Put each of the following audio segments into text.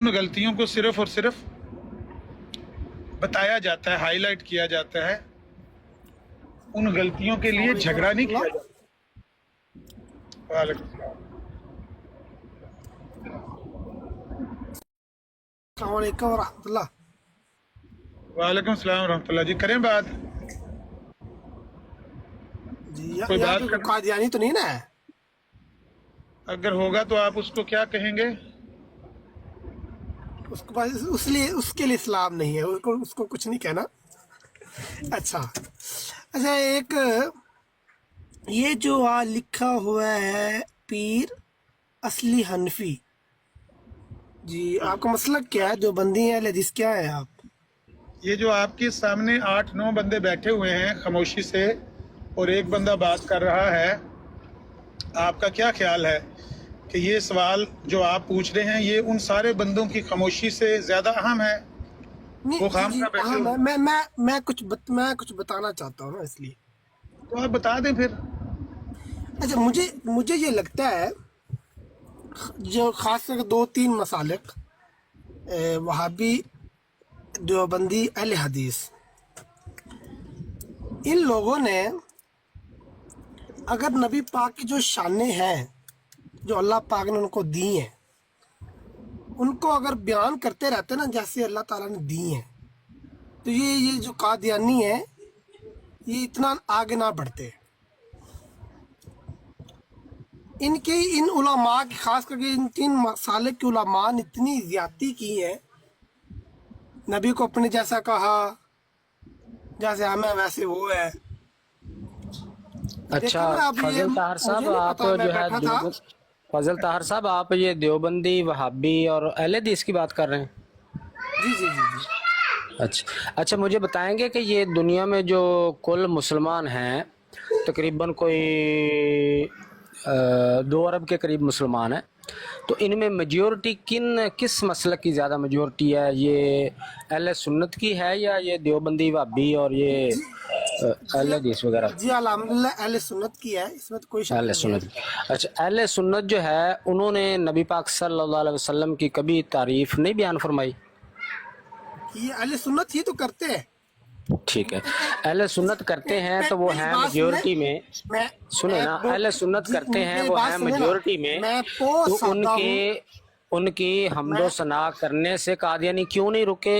ان غلطیوں کو صرف اور صرف بتایا جاتا ہے، ہائی لائٹ کیا جاتا ہے، ان غلطیوں کے السلام لیے علیکم جھگڑا ورحمۃ نہیں کیا اللہ۔ جاتا۔ وعلیکم السلام۔ السلام علیکم ورحمۃ اللہ۔ وعلیکم السلام ورحمۃ اللہ جی، کریں بات؟ جی کوئی یہاں بات پہ کوئی کریں؟ قادیانی تو نہیں نا ہے؟ اگر ہوگا تو آپ اس کو کیا کہیں گے؟ اس کے پاس اس کے لیے اسلام نہیں ہے، اس کو کچھ نہیں کہنا۔ اچھا اچھا، ایک یہ جو لکھا ہوا ہے پیر اصلی حنفی، جی آپ کا مسلک کیا ہے؟ جو بندی ہے حدیث کیا ہے آپ؟ یہ جو آپ کے سامنے 8-9 بندے بیٹھے ہوئے ہیں خاموشی سے، اور ایک بندہ بات کر رہا ہے، آپ کا کیا خیال ہے کہ یہ سوال جو آپ پوچھ رہے ہیں یہ ان سارے بندوں کی خاموشی سے زیادہ اہم ہے؟ نہیں وہ جی جی خامخواہ بیٹھے ہاں، ہوئے میں کچھ بتانا چاہتا ہوں نا، اس لیے۔ تو آپ بتا دیں پھر۔ اچھا، مجھے یہ لگتا ہے جو خاص کر کے 2-3 مسالک، وہابی، دیوبندی، اہل حدیث، ان لوگوں نے اگر نبی پاک کی جو شانیں ہیں جو اللہ پاک نے ان کو دی ہیں، ان کو اگر بیان کرتے رہتے نا جیسے اللہ تعالیٰ نے دی ہیں، تو یہ جو قادیانی ہے یہ اتنا آگے نہ بڑھتے۔ ان علماء کی، خاص کر کے ان 3 مسالک کے علماء نے اتنی زیادتی کی ہے، نبی کو اپنے جیسا کہا، جیسے ہمیں ویسے وہ ہے۔ اچھا، دیکھا نا اب یہ، فضل طاہر مجھے صاحب نہیں آپ پتا، میں جو ہے بیٹھا تھا۔ فضل طاہر صاحب آپ یہ دیوبندی، وہابی اور اہل حدیث کی بات کر رہے ہیں؟ جی جی جی جی اچھا، مجھے بتائیں گے کہ یہ دنیا میں جو کل مسلمان ہیں تقریباً کوئی 2 ارب کے قریب مسلمان ہیں، تو ان میں میجورٹی کس مسلک کی زیادہ میجورٹی ہے؟ یہ اہل سنت کی ہے یا یہ دیوبندی، وہابی اور یہ جی اہل حدیث وغیرہ؟ جی الحمدللہ اہل سنت کی ہے، اس میں تو کوئی شک اہل نہیں ہے۔ سنت۔ اچھا، اہل سنت جو ہے انہوں نے نبی پاک صلی اللہ علیہ وسلم کی کبھی تعریف نہیں بیان فرمائی؟ یہ اہل سنت ہی تو کرتے ہیں۔ ٹھیک ہے، اہل سنت کرتے ہیں تو وہ میری ہیں بات سنیں، میجورٹی میں۔ میں سنیں میں نا، اہل سنت جی کرتے ہیں میری وہ بات ہیں سنیں نا، میجورٹی میں، میں بہت تو سادہ ہوں۔ ان کی حمد میں و ثنا کرنے سے قادیانی کیوں نہیں رکے،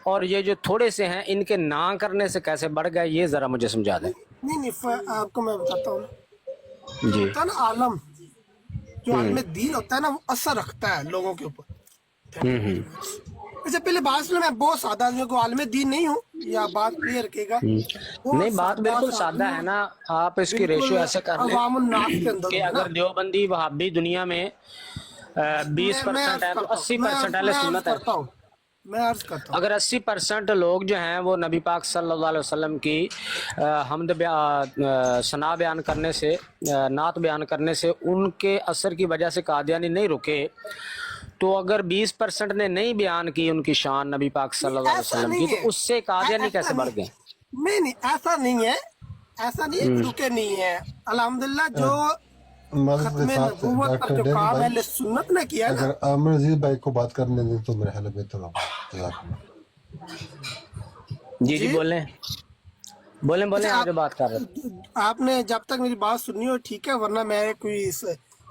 اور یہ جو تھوڑے سے ہیں ان کے نہ کرنے سے کیسے بڑھ گئے، یہ ذرا مجھے سمجھا دیں۔ نہیں آپ کو میں بتاتا ہوں نا، جو جی۔ ہوتا ہے نا عالم، جو ہوں عالم دین ہوتا ہے نا، وہ اثر رکھتا ہے لوگوں کے اوپر۔ تھینک یو ہوں ویری مچ۔ اچھا پہلے بات سنیں، میں بہت سادہ آدمی کو عالم دین نہیں ہوں، یا بات کلیئر رکھے گا، نہیں، بہت بات سادہ بالکل سا سادہ آدمی ہے ہوں، نا، آپ اس کی بالکل ریشو ایسے کر لیں عوام الناس کے اندر کہ ہوں، ہے نا۔ اگر دیوبندی، وہابی دنیا میں 20% ہے تو 80% اہل میں عرض سنت ہے۔ کرتا ہوں، میں عرض کرتا ہوں۔ اگر 80% لوگ جو ہیں وہ نبی پاک صلی اللہ علیہ وسلم کی حمد ثنا بیان کرنے سے، نعت بیان کرنے سے ان کے اثر کی وجہ سے قادیانی نہیں رکے، تو اگر 20% نے نہیں بیان کی ان کی شان نبی پاک صلی اللہ نہیں علیہ ایسا وسلم کی، نہیں تو ہے، اس سے قادیانی ایسا کیسے نہیں بڑھ گئے؟ نہیں ایسا نہیں ہے، ایسا نہیں ہے کہ رکے نہیں ہے۔ الحمدللہ جو معذرت کے ختم ساتھ نبوت پر ڈاکٹر جو ڈیوڈ کام بھائی، اہل سنت نے کیا ہے نا۔ اگر عامر عزیز بھائی کو بات کرنے دیں تو میرے خیال ہے بہتر ہوگا۔ جزاک اللہ۔ جی جی بولیں بولیں، اچھا، آپ جو بات کر رہے تھے۔ آپ نے جب تک میری بات سنی ہو ٹھیک ہے، ورنہ میں کوئی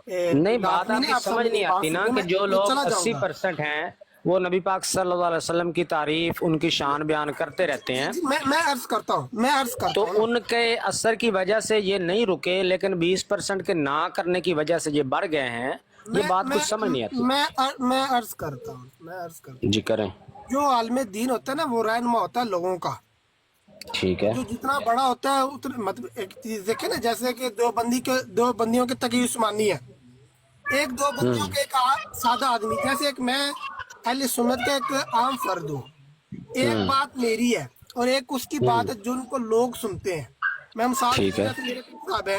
نہیں، بات لازمی آپ نہیں، کی آپ سمجھ سامنے میری نہیں بات آتی نا سنیں، کہ جو میں لوگ چلا جاؤں گا۔ 80% ہیں وہ نبی پاک صلی اللہ علیہ وسلم کی تعریف، ان کی شان بیان کرتے رہتے جی ہیں، جی میں عرض کرتا تو ہوں نا۔ ان کے اثر کی وجہ سے یہ نہیں رکے، لیکن 20% کے نہ کرنے کی وجہ سے یہ بڑھ گئے ہیں، یہ میں بات میں کچھ سمجھ نہیں آتی۔ میں عرض کرتا ہوں، جی کریں۔ جو عالم دین ہوتا ہے نا وہ رہنما ہوتا ہے لوگوں کا۔ ٹھیک ہے۔ جو جتنا بڑا ہوتا ہے اتنا، مطلب ایک چیز دیکھیں نا، جیسے کہ دو بندیوں کے تقی عثمانی ہے، ایک دو بندیوں کے ایک سادہ آدمی، جیسے ایک میں اہل سنت کا ایک عام فرد ہوں، ایک بات میری ہے اور ایک اس کی بات ہے جو ان کو لوگ سنتے ہیں۔ میں مثال ٹھیک دیتا ہوں، ہے۔ جیسے میرے صاحب ہے،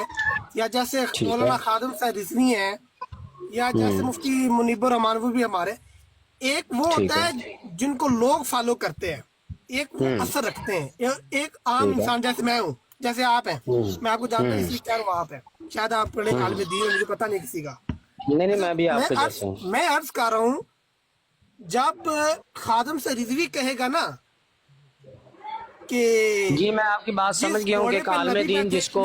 یا جیسے ٹھیک ہے۔ مولانا خادم صاحب رضوی ہیں، یا جیسے مفتی منیب الرحمان، وہ بھی ہمارے۔ ایک وہ ٹھیک ہوتا ہے۔ ہے جن کو لوگ فالو کرتے ہیں، ایک وہ اثر رکھتے ہیں، ایک عام ٹھیک ہے۔ انسان جیسے میں ہوں، جیسے آپ ہیں۔ میں آپ کو جانتا نہیں اس لیے کہہ رہا ہوں آپ ہیں، شاید آپ پڑھے عالم دین، مجھے پتہ نہیں کسی کا۔ نہیں، اچھا، میں بھی آپ کے جیسا ہوں۔ میں عرض کر رہا ہوں، جب خادم سے رضوی کہے گا نا کہ جی میں آپ کی بات سمجھ گیا ہوں کہ ایک عالم دین جس کو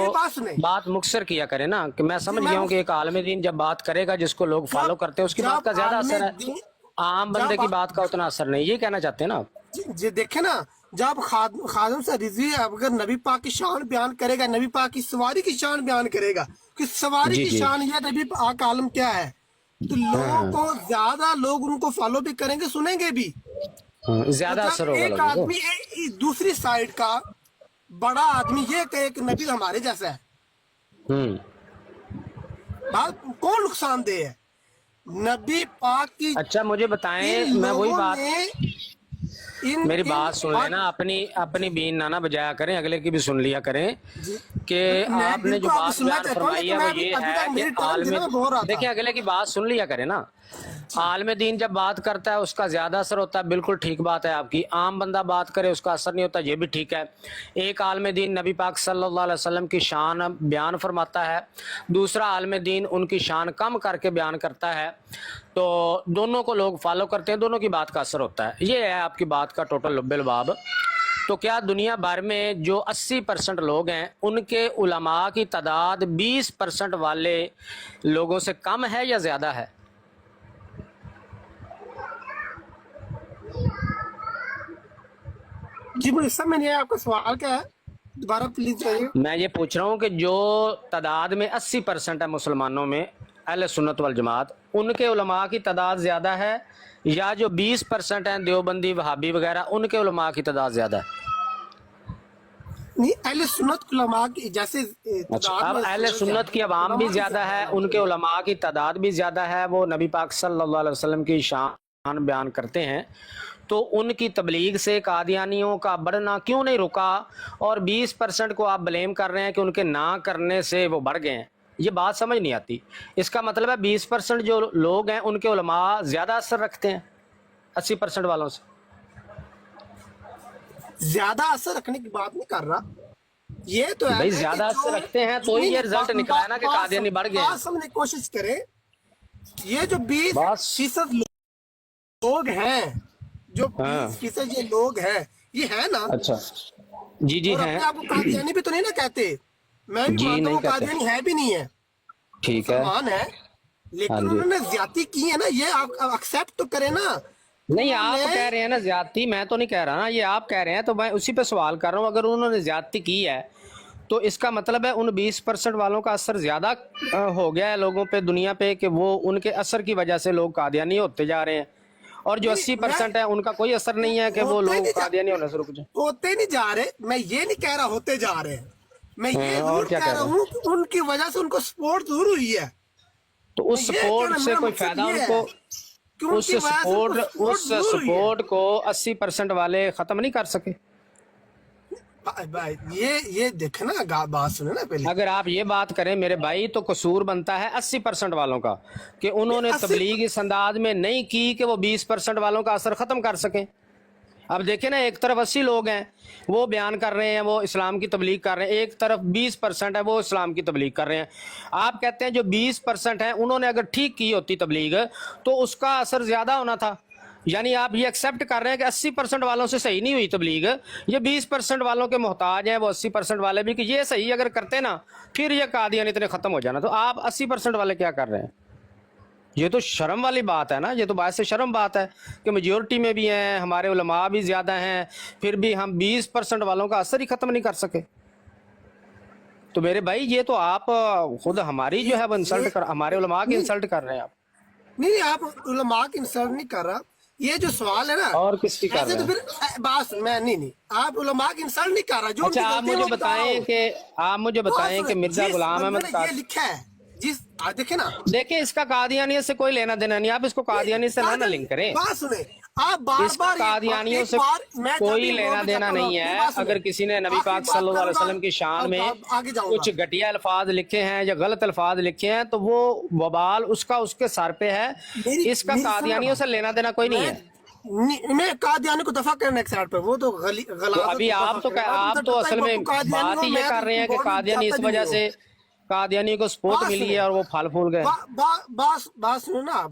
بات مختصر کیا کرے نا، کہ میں سمجھ گیا ہوں کہ ایک عالم دین جب بات کرے گا جس کو لوگ فالو کرتے ہیں اس کی بات کا زیادہ اثر ہے، عام بندے کی بات کا اتنا اثر نہیں، یہ کہنا چاہتے ہیں نا آپ؟ جی دیکھیں نا، جب خادم سے رضوی اگر نبی پاک کی شان بیان کرے گا، نبی پاک کی سواری کی شان بیان کرے گا کہ سواری کی شان یہ نبی پاک عالم کیا ہے، تو لوگوں کو زیادہ لوگ ان کو فالو بھی کریں گے، سنیں گے بھی. زیادہ اثر ہوگا ایک لوگوں کو. آدمی دوسری سائیڈ کا بڑا آدمی یہ کہے کہ نبی ہمارے جیسا ہے، بات کون نقصان دہ ہے؟ نبی پاک کی. اچھا مجھے بتائیں، میں وہی بات، میری بات سن لینا، اپنی بین نہ بجایا کریں، اگلے کی بھی سن لیا کریں کہ آپ نے جو بات بیان فرمائی ہے وہ یہ ہے کہ عالم، دیکھیں اگلے کی بات سن لیا کریں نا. عالم دین جب بات کرتا ہے اس کا زیادہ اثر ہوتا ہے، بالکل ٹھیک بات ہے آپ کی. عام بندہ بات کرے اس کا اثر نہیں ہوتا، یہ بھی ٹھیک ہے. ایک عالم دین نبی پاک صلی اللہ علیہ وسلم کی شان بیان فرماتا ہے، دوسرا عالم دین ان کی شان کم کر کے بیان کرتا ہے، تو دونوں کو لوگ فالو کرتے ہیں، دونوں کی بات کا اثر ہوتا ہے. یہ ہے آپ کی بات کا ٹوٹل لب الباب. تو کیا دنیا بھر میں جو 80% لوگ ہیں ان کے علماء کی تعداد 20% والے لوگوں سے کم ہے یا زیادہ ہے؟ جی مجھے سمجھ نہیں آیا آپ کا سوال کیا ہے، دوبارہ پلیز کہیے. میں یہ پوچھ رہا ہوں کہ جو تعداد میں 80% ہے مسلمانوں میں اہل سنت والجماعت، ان کے علماء کی تعداد زیادہ ہے یا جو 20% ہیں دیوبندی وہابی وغیرہ ان کے علماء کی تعداد زیادہ ہے؟ نہیں، اہل سنت علماء کی جیسے اچھا، اب اہل سنت کی عوام بھی زیادہ ہے، ان کے علماء کی تعداد بھی زیادہ ہے، وہ نبی پاک صلی اللہ علیہ وسلم کی شان بیان کرتے ہیں، تو ان کی تبلیغ سے قادیانیوں کا بڑھنا کیوں نہیں رکا، اور 20% کو آپ بلیم کر رہے ہیں کہ ان کے نہ کرنے سے وہ بڑھ گئے ہیں؟ یہ بات سمجھ نہیں آتی. اس کا مطلب ہے 20% جو لوگ ہیں ان کے علماء زیادہ اثر رکھتے ہیں 80% والوں سے. زیادہ اثر رکھنے کی بات نہیں کر رہا، یہ تو ہے بھائی زیادہ اثر رکھتے ہیں تو ہی یہ رزلٹ نکلا ہے نا کہ قادیانی بڑھ گئے ہیں. بات سمجھنے کی کوشش کریں، یہ جو 20% لوگ ہیں، جو 20% یہ لوگ ہیں، یہ ہے نا. اچھا جی جی اور ہیں. اپنے آپ کو قادیانی بھی تو نہیں نا کہتے، میں بھی مانتا ہوں قادیانی ہے بھی نہیں ہے، ٹھیک ہے، مسلمان ہے، لیکن انہوں نے زیادتی کی ہے نا، یہ آپ ایکسیپٹ تو کریں نا. نہیں آپ کہہ رہے ہیں نا زیادتی، میں تو نہیں کہہ رہا نا، یہ آپ کہہ رہے ہیں تو میں اسی پہ سوال کر رہا ہوں. اگر انہوں نے زیادتی کی ہے تو اس کا مطلب ہے ان 20% والوں کا اثر زیادہ ہو گیا ہے لوگوں پہ، دنیا پہ، کہ وہ ان کے اثر کی وجہ سے لوگ قادیانی ہوتے جا رہے ہیں، اور جو 80% ہے ان کا کوئی اثر نہیں ہے کہ وہ لوگ قادیانی ہونے سے رک جائیں. ہوتے نہیں جا رہے، میں یہ نہیں کہہ رہا ہوتے جا رہے ہیں، میں یہ ضرور کہہ رہا ہوں کہ ان کی وجہ سے ان کو سپورٹ ضرور ہوئی ہے. تو اس سپورٹ سے کوئی فائدہ ان کو، اس سپورٹ کو 80% والے ختم نہیں کر سکے؟ یہ دیکھیں نا، بات سنیں نا پہلے. اگر آپ یہ بات کریں میرے بھائی تو قصور بنتا ہے 80% والوں کا کہ انہوں نے تبلیغ اس انداز میں نہیں کی کہ وہ 20% والوں کا اثر ختم کر سکیں. اب دیکھیں نا، ایک طرف 80 لوگ ہیں وہ بیان کر رہے ہیں، وہ اسلام کی تبلیغ کر رہے ہیں، ایک طرف 20% ہے وہ اسلام کی تبلیغ کر رہے ہیں. آپ کہتے ہیں جو 20% ہیں انہوں نے اگر ٹھیک کی ہوتی تبلیغ تو اس کا اثر زیادہ ہونا تھا. یعنی آپ یہ ایکسیپٹ کر رہے ہیں کہ 80% والوں سے صحیح نہیں ہوئی تبلیغ، یہ 20% والوں کے محتاج ہیں وہ 80% والے بھی، کہ یہ صحیح اگر کرتے نا پھر یہ قادیانی اتنے ختم ہو جانا. تو آپ 80% والے کیا کر رہے ہیں؟ یہ تو شرم والی بات ہے نا، یہ تو باعث شرم بات ہے کہ میجورٹی میں بھی ہیں، ہمارے علماء بھی زیادہ ہیں، پھر بھی ہم 20% والوں کا اثر ہی ختم نہیں کر سکے. تو میرے بھائی یہ تو آپ خود ہماری جو ہے وہ انسلٹ کر، ہمارے علماء کی انسلٹ کر رہے ہیں آپ. نہیں، آپ علماء کی انسلٹ نہیں کر رہا، یہ جو سوال ہے نا، اور کس کی کر رہے ہیں؟ تو پھر بات میں نہیں، آپ علماء کی انسلٹ نہیں کر رہا. جو اچھا آپ مجھے بتائیں کہ مرزا غلام احمد یہ لکھا ہے، جس دیکھیں نا، دیکھیں اس کا قادیانیت سے کوئی لینا دینا نہیں، آپ اس کو قادیانی سے نہ لنک کریں. بات سنیں، آپ بار اس کا قادیانیوں سے کوئی لینا دینا نہیں ہے. اگر کسی نے نبی پاک صلی اللہ علیہ وسلم کی شان میں کچھ گھٹیا الفاظ لکھے ہیں یا غلط الفاظ لکھے ہیں تو وہ وبال اس کا اس کے سر پہ ہے، اس کا قادیانیوں سے لینا دینا کوئی نہیں ہے. میں قادیانی کو دفع کرنے ایک سائڈ پہ، وہ تو ابھی آپ تو اصل میں بات ہی یہ کر رہے ہیں کہ قادیانی اس وجہ سے قادیانی کو سپورٹ ملی ہے اور وہ پھل پھول گئے. بات سنو نا، آپ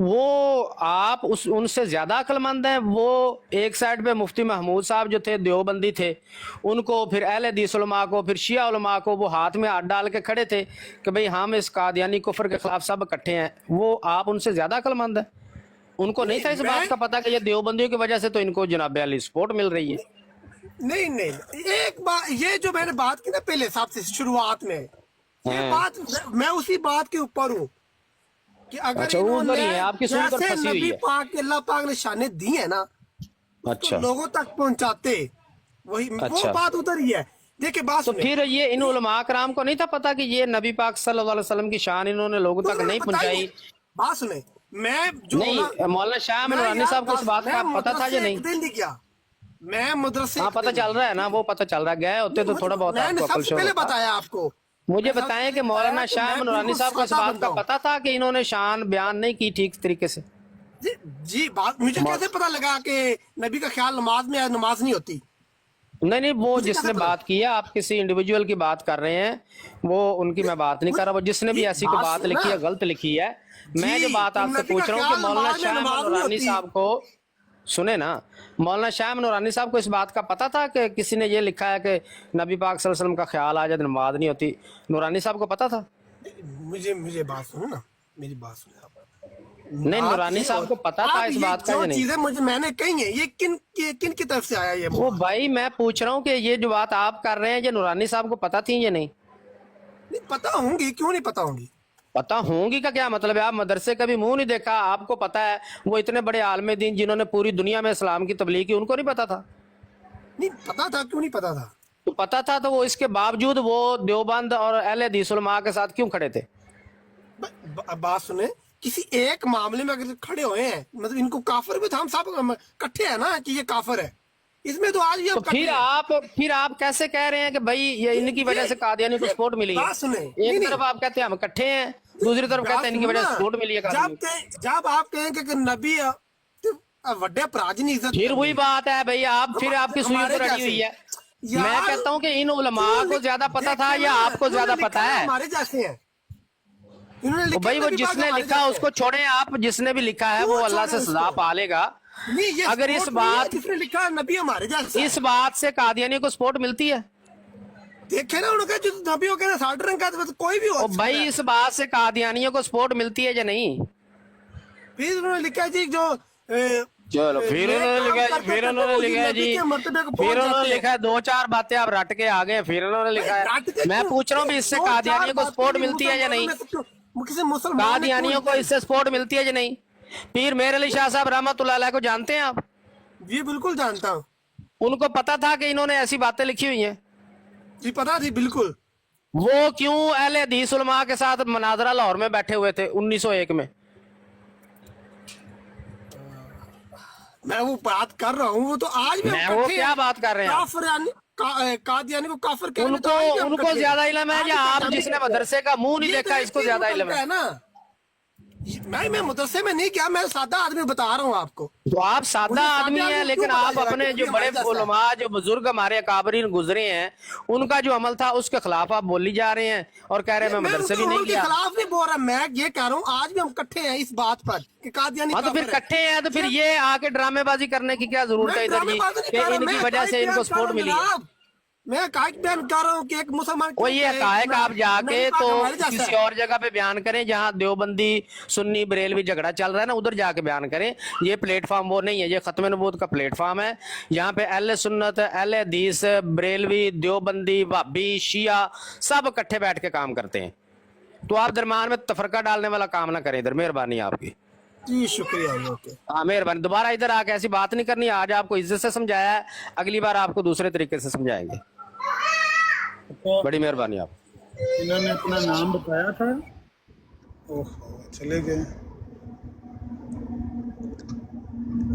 وہ آپ ان سے زیادہ عقلمند ہیں. وہ ایک سائڈ پہ مفتی محمود صاحب جو تھے دیوبندی تھے، ان کو پھر اہل حدیث علماء کو، پھر شیعہ علماء کو وہ ہاتھ میں ہاتھ ڈال کے کھڑے تھے کہ بھئی ہم اس قادیانی کفر کے خلاف سب اکٹھے ہیں. وہ آپ ان سے زیادہ عقلمند ہیں. ان کو نہیں تھا اس بات کا پتا کہ یہ دیوبندیوں کی وجہ سے تو ان کو جناب علی سپورٹ مل رہی ہے. نہیں ایک بات یہ جو میں نے بات کی نا پہلے صاحب سے شروعات میں، یہ بات میں اسی بات کے اوپر ہوں کہ اگر اچھا، انہوں ادھر ہی نے ہے، آپ کی سن کر جیسے پھنسی ہوئی نبی ہے. پاک کے اللہ پاک نے شانیں دی ہیں نا، اچھا لوگوں تک پہنچاتے، وہی وہ اچھا. بات ادھر ہی ہے. دیکھیں بات تو سنیں، پھر یہ ان علماء کرام کو نہیں تھا پتا کہ یہ نبی پاک صلی اللہ علیہ وسلم کی شان انہوں نے لوگوں تک نہیں پہنچائی؟ بات سنیں، میں جو نہیں، مولانا شاہ نورانی صاحب کو اس بات کا پتا تھا یا نہیں؟ دن نہیں کیا میں مدرسے، ہاں پتہ چل رہا ہے نا، وہ پتہ چل رہا ہے. گئے ہوتے تو تھوڑا بہت میں آپ نے کو سب عقل سے شور پہلے ہوتا. بتایا آپ کو، مجھے بتائیں کہ مولانا شاہ نورانی صاحب کو اس بات کا پتا تھا کہ انہوں نے شان بیان نہیں کی ٹھیک طریقے سے؟ جی بات مجھے کیسے پتا لگا کہ نبی کا خیال نماز میں ہے، نماز نہیں ہوتی؟ نہیں، وہ جس نے بات کی ہے، آپ کسی انڈیویجول کی بات کر رہے ہیں، وہ ان کی میں بات نہیں کر رہا. وہ جس نے بھی ایسی کوئی بات لکھی ہے غلط لکھی ہے. میں جو بات آپ سے پوچھ رہا ہوں کہ مولانا شاہ نورانی صاحب کو، سنیں نا، مولانا شاہ نورانی صاحب کو اس بات کا پتا تھا کہ کسی نے یہ لکھا ہے کہ نبی پاک صلی اللہ علیہ وسلم کا خیال آ جائے نماز نہیں ہوتی؟ نورانی صاحب کو پتا تھا؟ مجھے بات سنو نا، میری بات سنیں آپ. نہیں، نورانی صاحب کو پتا تھا اس بات کا یا جو نہیں؟ چیزیں مجھے میں نے کہی ہیں، یہ کن کی طرف سے آیا یہ؟ وہ بھائی میں پوچھ رہا ہوں کہ یہ جو بات آپ کر رہے ہیں یہ نورانی صاحب کو پتا تھی یا نہیں؟ نہیں پتا ہوں گی، کیوں نہیں پتا ہوں گی؟ پتا ہوں گی کا کیا مطلب ہے؟ آپ مدرسے کا بھی منہ نہیں دیکھا، آپ کو پتا ہے. وہ اتنے بڑے عالم دین جنہوں نے پوری دنیا میں اسلام کی تبلیغ کی، ان کو نہیں پتا تھا؟ نہیں پتا تھا، کیوں نہیں پتا تھا؟ تو پتا تھا تو وہ اس کے باوجود وہ دیوبند اور اہل حدیث علماء کے ساتھ کیوں کھڑے تھے؟ بات سنیں، کسی ایک معاملے میں اگر کھڑے ہوئے ہیں، مطلب ان کو کافر بھی تھا، ہم سب کٹھے ہیں نا کہ یہ کافر ہے، اس میں تو آج بھی تو ہم کٹھے ہیں. پھر آپ کیسے کہہ رہے ہیں کہ بھائی یہ ان کی وجہ سے قادیانی کو سپورٹ ملی ہے؟ بات سنیں، ایک طرف آپ کہتے ہیں ہم کٹھے ہیں، دوسری طرف کہتے ہیں ان کی وجہ سے سپورٹ ملی ہے قادیانی کو. جب آپ کہیں کہ نبی وڈے پراج نہیں عزت پھر وہی بات ہے بھائی، پھر آپ کی سوئی پر اڑی ہوئی ہے. میں کہتا ہوں کہ ان علماء کو زیادہ پتا تھا یا آپ کو زیادہ پتا ہے؟ ہمارے جیسے ہیں بھائی وہ جس نے لکھا اس کو چھوڑیں، آپ جس نے بھی لکھا ہے وہ اللہ سے سزا پالے گا. اگر اس لکھا نبی ہمارے جیسے، اس بات سے قادیانی کو سپورٹ ملتی ہے؟ دیکھیں نا، انہوں نے جو نبیوں کے ساٹھ رنگ کا کوئی بھی ہو بھائی اس بات سے قادیانیوں کو سپورٹ ملتی ہے یا نہیں؟ پھر انہوں نے لکھا جی جو چلو پھر انہوں نے لکھا ہے 2-4 باتیں آپ رٹ کے آگے، پھر انہوں نے لکھا ہے. میں پوچھ رہا ہوں بھی اس سے قادیانیوں کو سپورٹ ملتی ہے یا نہیں؟ قادیانیوں کو اس سے سپورٹ ملتی ہے یا نہیں؟ پیر مہر علی شاہ صاحب رحمۃ اللہ علیہ کو جانتے ہیں آپ؟ جی بالکل جانتا ہوں. ان کو پتا تھا کہ انہوں نے ایسی باتیں لکھی ہوئی ہیں؟ جی پتا تھی بالکل. وہ کیوں اہل حدیث علماء کے ساتھ مناظرہ لاہور میں بیٹھے ہوئے تھے 1901 میں؟ میں وہ بات کر رہا ہوں، وہ تو آج بھی میں وہ کیا بات کر رہے ہیں؟ قادیانی کو کافر ان کو زیادہ علم ہے یا آپ جس نے مدرسے کا منہ نہیں دیکھا اس کو زیادہ علم ہے؟ میں مدرسے میں نہیں کیا، میں سادہ آدمی بتا رہا ہوں آپ کو. تو آپ سادہ آدمی ہیں، لیکن آپ اپنے جو بڑے علماء جو بزرگ ہمارے اکابرین گزرے ہیں ان کا جو عمل تھا اس کے خلاف آپ بولی جا رہے ہیں اور کہہ رہے ہیں میں مدرسے بھی نہیں کیا. خلاف نہیں بول رہا، میں یہ کہہ رہا ہوں آج بھی ہم کٹھے ہیں اس بات پر کہ قادیانی ہاں تو پھر کٹھے ہیں تو پھر یہ آ کے ڈرامے بازی کرنے کی کیا ضرورت ہے ادھر جی کہ ان کی وجہ سے ان کو سپورٹ ملی ہے؟ میں حقائق بیان کر رہا ہوں کہ ایک مسلمان وہ یہ حقائق آپ جا کے تو کسی اور جگہ پہ بیان کریں جہاں دیوبندی سنی بریلوی جھگڑا چل رہا ہے نا، ادھر جا کے بیان کریں. یہ پلیٹ فارم وہ نہیں ہے، یہ ختم نبوت کا پلیٹ فارم ہے. یہاں پہ اہل سنت، اہل حدیث، بریلوی، دیوبندی، وہابی، شیعہ سب اکٹھے بیٹھ کے کام کرتے ہیں. تو آپ درمیان میں تفرقہ ڈالنے والا کام نہ کریں ادھر، مہربانی آپ کی. جی شکریہ. ہاں مہربانی، دوبارہ ادھر آ کے ایسی بات نہیں کرنی. آج آپ کو عزت سے سمجھایا ہے، اگلی بار آپ کو دوسرے طریقے سے سمجھائیں گے. بڑی مہربانی آپ. انہوں نے اپنا نام بتایا تھا، چلے گئے.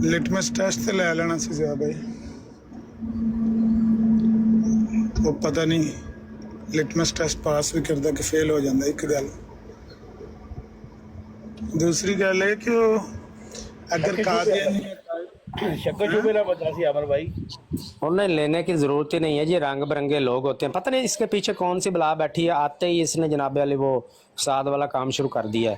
لٹمس ٹیسٹ لے لینا سی زیادہ بھائی، وہ پتہ نہیں لٹمس ٹیسٹ پاس بھی کرتا کہ فیل ہو جاتا. ایک گل. دوسری گل ہے کہ اگر قادیانی انہیں لینے کی ضرورت ہی نہیں ہے جی. رنگ برنگے لوگ ہوتے ہیں، پتہ نہیں اس کے پیچھے کون سی بلا بیٹھی ہے. آتے ہی اس نے جناب علی وہ فساد والا کام شروع کر دیا ہے.